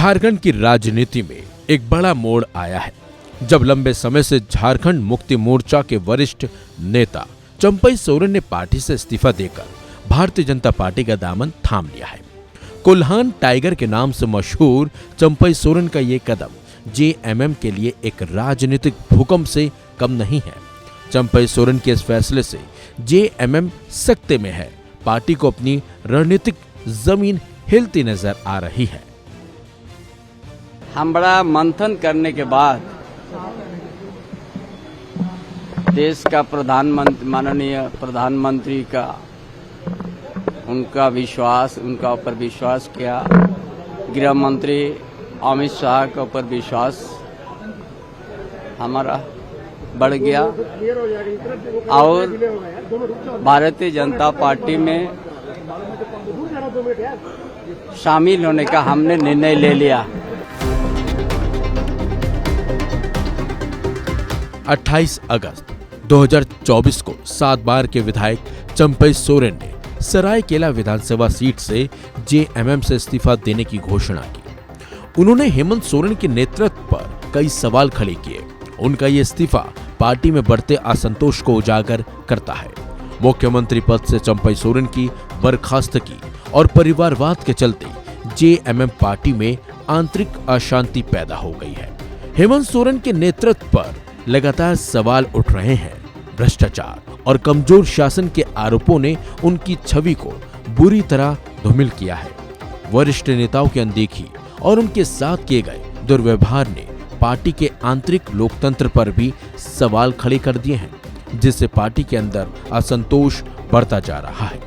झारखंड की राजनीति में एक बड़ा मोड़ आया है जब लंबे समय से झारखंड मुक्ति मोर्चा के वरिष्ठ नेता चंपई सोरेन ने पार्टी से इस्तीफा देकर भारतीय जनता पार्टी का दामन थाम लिया है। कोल्हान टाइगर के नाम से मशहूर चंपई सोरेन का ये कदम जेएमएम के लिए एक राजनीतिक भूकंप से कम नहीं है। चंपई सोरेन के इस फैसले से जेएमएम सकते में है। पार्टी को अपनी रणनीतिक जमीन हिलती नजर आ रही है। हम बड़ा मंथन करने के बाद देश का माननीय प्रधानमंत्री का उनका ऊपर विश्वास किया, गृह मंत्री अमित शाह के ऊपर विश्वास हमारा बढ़ गया और भारतीय जनता पार्टी में शामिल होने का हमने निर्णय ले लिया। 28 अगस्त 2024 को 7 बार के विधायक चंपई सोरेन ने सरायकेला विधानसभा सीट से जेएमएम से इस्तीफा देने की घोषणा की। उन्होंने हेमंत सोरेन के नेतृत्व पर कई सवाल खड़े किए। उनका ये इस्तीफा पार्टी में बढ़ते असंतोष को उजागर करता है। मुख्यमंत्री पद से चंपई सोरेन की बर्खास्तगी और परिवारवाद के चलते जेएमएम पार्टी में आंतरिक अशांति पैदा हो गई है। हेमंत सोरेन के नेतृत्व पर लगातार सवाल उठ रहे हैं। भ्रष्टाचार और कमजोर शासन के आरोपों ने उनकी छवि को बुरी तरह धूमिल किया है। वरिष्ठ नेताओं की अनदेखी और उनके साथ किए गए दुर्व्यवहार ने पार्टी के आंतरिक लोकतंत्र पर भी सवाल खड़े कर दिए हैं, जिससे पार्टी के अंदर असंतोष बढ़ता जा रहा है।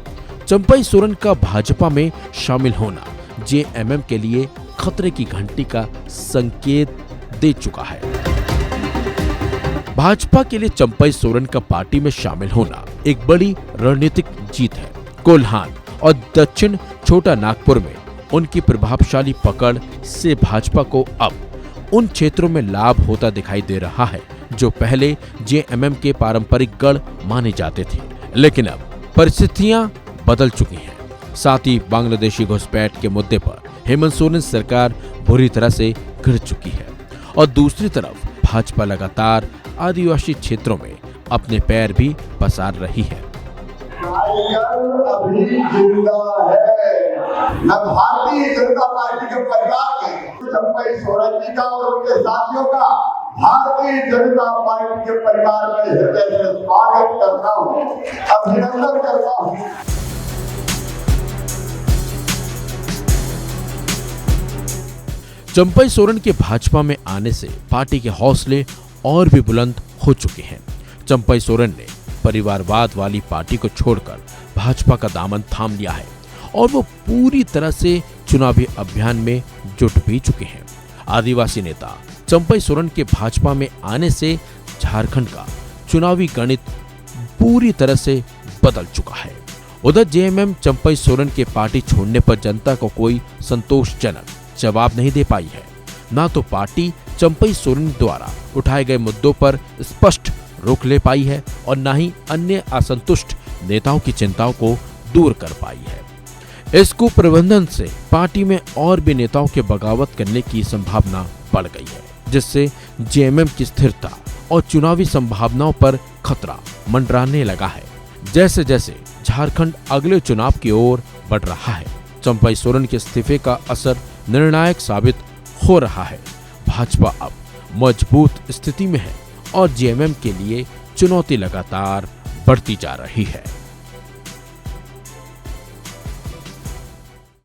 चंपई सोरेन का भाजपा में शामिल होना जेएमएम के लिए खतरे की घंटी का संकेत दे चुका है। भाजपा के लिए चंपई सोरेन का पार्टी में शामिल होना एक बड़ी रणनीतिक जीत है। कोल्हान और दक्षिण छोटा नागपुर में उनकी प्रभावशाली पकड़ से भाजपा को अब उन क्षेत्रों में लाभ होता दिखाई दे रहा है जो पहले जेएमएम के पारंपरिक गढ़ माने जाते थे, लेकिन अब परिस्थितियां बदल चुकी हैं। साथ ही बांग्लादेशी घुसपैठ के मुद्दे पर हेमंत सोरेन सरकार बुरी तरह से गिर चुकी है और दूसरी तरफ भाजपा लगातार आदिवासी क्षेत्रों में अपने पैर भी पसार रही है। अभी जिंदा है न भारतीय जनता पार्टी के परिवार के चंपई सोरेन जी का और उनके साथियों का भारतीय जनता पार्टी के परिवार में हृदय से स्वागत करता हूँ, अभिनंदन करता हूँ। चंपई सोरेन के भाजपा में आने से पार्टी के हौसले और भी बुलंद हो चुके हैं। चंपई सोरेन ने परिवारवाद वाली पार्टी को छोड़कर भाजपा का दामन थाम लिया है और वो पूरी तरह से चुनावी अभियान में जुट भी चुके हैं। आदिवासी नेता चंपई सोरेन के भाजपा में आने से झारखंड का चुनावी गणित पूरी तरह से बदल चुका है। उधर जेएमएम चंपई सोरेन के पार्टी छोड़ने पर जनता को कोई संतोषजनक जवाब नहीं दे पाई है। ना तो पार्टी चंपई सोरेन द्वारा उठाए गए मुद्दों पर स्पष्ट रोक ले पाई है और न ही अन्य असंतुष्ट नेताओं की चिंताओं को दूर कर पाई है। इस कुप्रबंधन से पार्टी में और भी नेताओं के बगावत करने की संभावना बढ़ गई है, जिससे जेएमएम की स्थिरता और चुनावी संभावनाओं पर खतरा मंडराने लगा है। जैसे जैसे झारखंड अगले चुनाव की ओर बढ़ रहा है, चंपई सोरेन के इस्तीफे का असर निर्णायक साबित हो रहा है। भाजपा अब मजबूत स्थिति में है और जेएमएम के लिए चुनौती लगातार बढ़ती जा रही है।